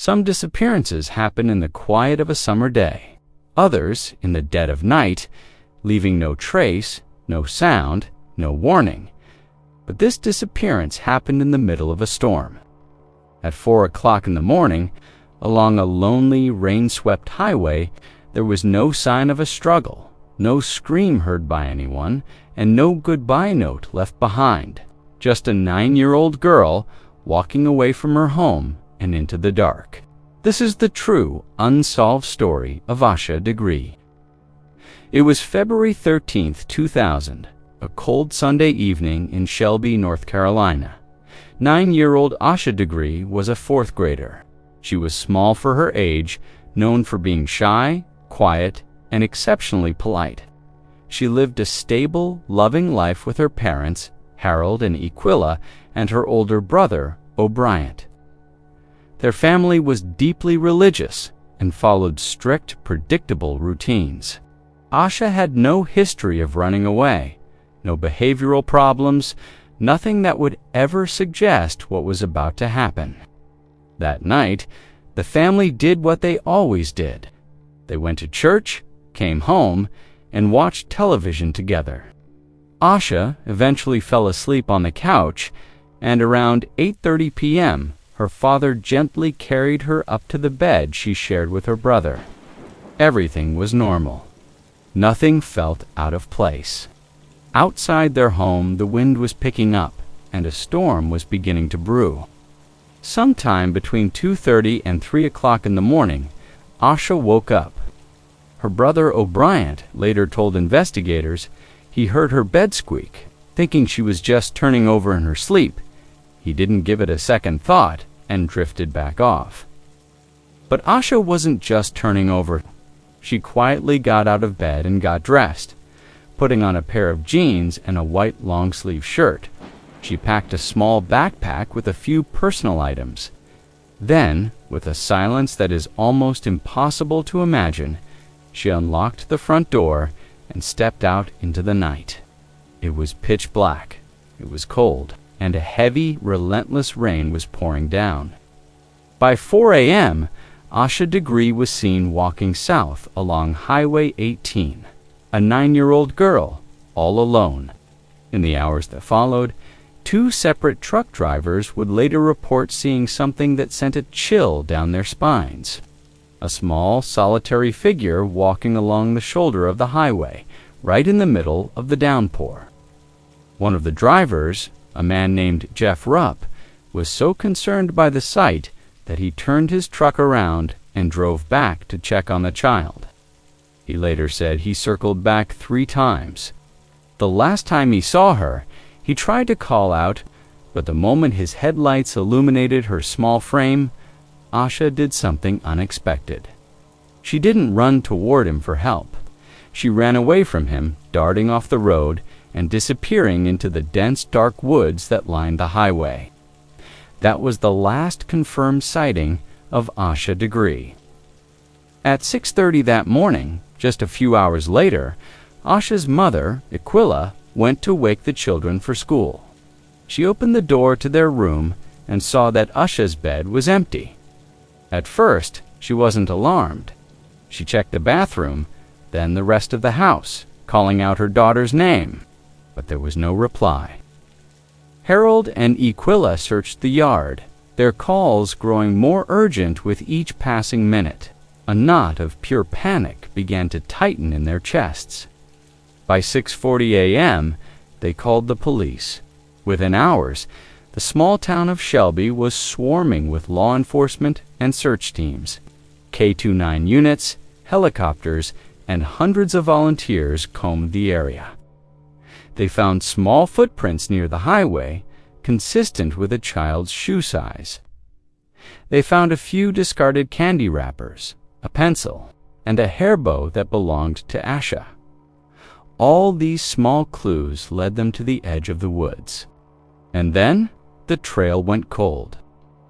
Some disappearances happen in the quiet of a summer day, others in the dead of night, leaving no trace, no sound, no warning. But this disappearance happened in the middle of a storm. At 4 o'clock in the morning, along a lonely, rain-swept highway, there was no sign of a struggle, no scream heard by anyone, and no goodbye note left behind. Just a 9-year-old girl walking away from her home and into the dark. This is the true, unsolved story of Asha Degree. It was February 13th, 2000, a cold Sunday evening in Shelby, North Carolina. 9-year-old Asha Degree was a 4th grader. She was small for her age, known for being shy, quiet, and exceptionally polite. She lived a stable, loving life with her parents, Harold and Equilla, and her older brother, O'Brien. Their family was deeply religious and followed strict, predictable routines. Asha had no history of running away, no behavioral problems, nothing that would ever suggest what was about to happen. That night, the family did what they always did. They went to church, came home, and watched television together. Asha eventually fell asleep on the couch, and around 8:30 p.m., her father gently carried her up to the bed she shared with her brother. Everything was normal. Nothing felt out of place. Outside their home, the wind was picking up, and a storm was beginning to brew. Sometime between 2:30 and 3 o'clock in the morning, Asha woke up. Her brother O'Brien later told investigators he heard her bed squeak. Thinking she was just turning over in her sleep, he didn't give it a second thought and drifted back off. But Asha wasn't just turning over. She quietly got out of bed and got dressed. Putting on a pair of jeans and a white long-sleeve shirt, she packed a small backpack with a few personal items. Then, with a silence that is almost impossible to imagine, she unlocked the front door and stepped out into the night. It was pitch black, it was cold, and a heavy, relentless rain was pouring down. By 4 a.m., Asha Degree was seen walking south along Highway 18, a 9-year-old girl, all alone. In the hours that followed, 2 separate truck drivers would later report seeing something that sent a chill down their spines. A small, solitary figure walking along the shoulder of the highway, right in the middle of the downpour. One of the drivers, a man named Jeff Rupp, was so concerned by the sight that he turned his truck around and drove back to check on the child. He later said he circled back 3 times. The last time he saw her, he tried to call out, but the moment his headlights illuminated her small frame, Asha did something unexpected. She didn't run toward him for help. She ran away from him, darting off the road and disappearing into the dense, dark woods that lined the highway. That was the last confirmed sighting of Asha Degree. At 6:30 that morning, just a few hours later, Asha's mother, Equilla, went to wake the children for school. She opened the door to their room and saw that Asha's bed was empty. At first, she wasn't alarmed. She checked the bathroom, then the rest of the house, calling out her daughter's name, but there was no reply. Harold and Equilla searched the yard, their calls growing more urgent with each passing minute. A knot of pure panic began to tighten in their chests. By 6:40 a.m., they called the police. Within hours, the small town of Shelby was swarming with law enforcement and search teams. K-29 units, helicopters, and hundreds of volunteers combed the area. They found small footprints near the highway, consistent with a child's shoe size. They found a few discarded candy wrappers, a pencil, and a hair bow that belonged to Asha. All these small clues led them to the edge of the woods. And then the trail went cold.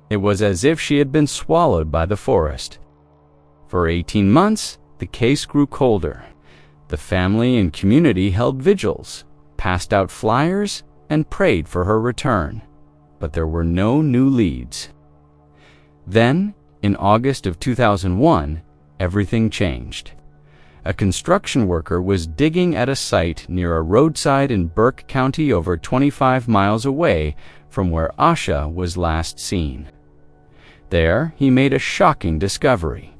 It was as if she had been swallowed by the forest. For 18 months, the case grew colder. The family and community held vigils, passed out flyers, and prayed for her return. But there were no new leads. Then, In August of 2001, everything changed. A construction worker was digging at a site near a roadside in Burke County over 25 miles away from where Asha was last seen. There, he made a shocking discovery.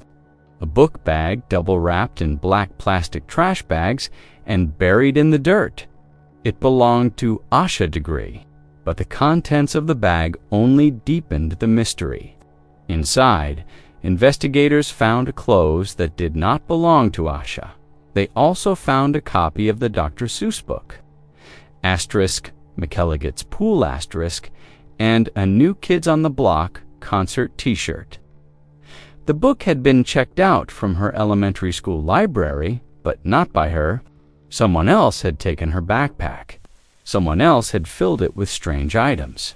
A book bag double-wrapped in black plastic trash bags and buried in the dirt. It belonged to Asha Degree, but the contents of the bag only deepened the mystery. Inside, investigators found clothes that did not belong to Asha. They also found a copy of the Dr. Seuss book, McElligot's Pool *, and a New Kids on the Block concert t-shirt. The book had been checked out from her elementary school library, but not by her. Someone else had taken her backpack. Someone else had filled it with strange items.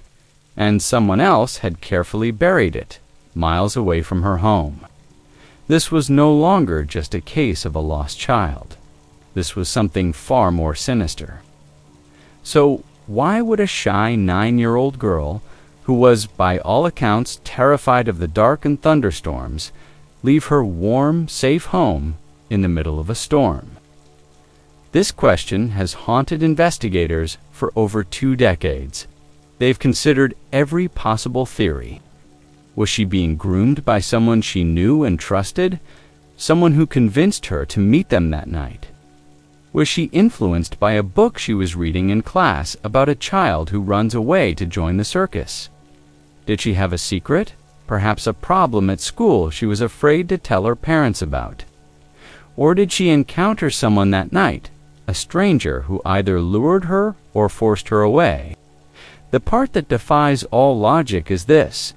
And someone else had carefully buried it, miles away from her home. This was no longer just a case of a lost child. This was something far more sinister. So why would a shy 9-year-old girl, who was by all accounts terrified of the dark and thunderstorms, leave her warm, safe home in the middle of a storm? This question has haunted investigators for over 2 decades. They've considered every possible theory. Was she being groomed by someone she knew and trusted? Someone who convinced her to meet them that night? Was she influenced by a book she was reading in class about a child who runs away to join the circus? Did she have a secret? Perhaps a problem at school she was afraid to tell her parents about? Or did she encounter someone that night, a stranger who either lured her or forced her away? The part that defies all logic is this.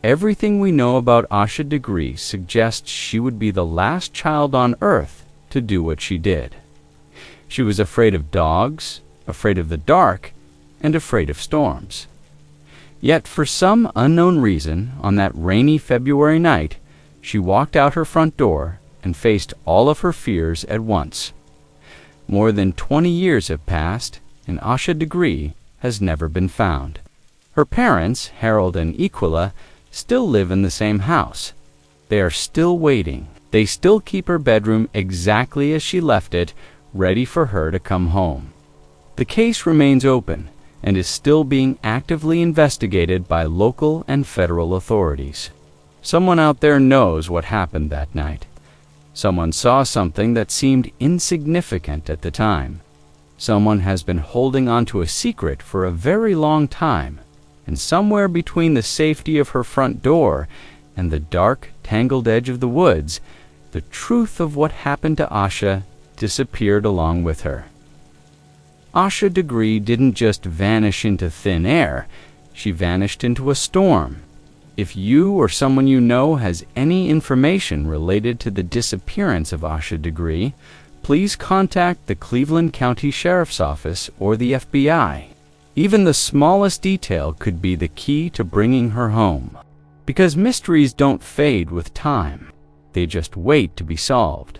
Everything we know about Asha Degree suggests she would be the last child on Earth to do what she did. She was afraid of dogs, afraid of the dark, and afraid of storms. Yet for some unknown reason, on that rainy February night, she walked out her front door and faced all of her fears at once. More than 20 years have passed, and Asha Degree has never been found. Her parents, Harold and Equila, still live in the same house. They are still waiting. They still keep her bedroom exactly as she left it, ready for her to come home. The case remains open and is still being actively investigated by local and federal authorities. Someone out there knows what happened that night. Someone saw something that seemed insignificant at the time. Someone has been holding on to a secret for a very long time, and somewhere between the safety of her front door and the dark, tangled edge of the woods, the truth of what happened to Asha disappeared along with her. Asha Degree didn't just vanish into thin air, she vanished into a storm. If you or someone you know has any information related to the disappearance of Asha Degree, please contact the Cleveland County Sheriff's Office or the FBI. Even the smallest detail could be the key to bringing her home. Because mysteries don't fade with time, they just wait to be solved.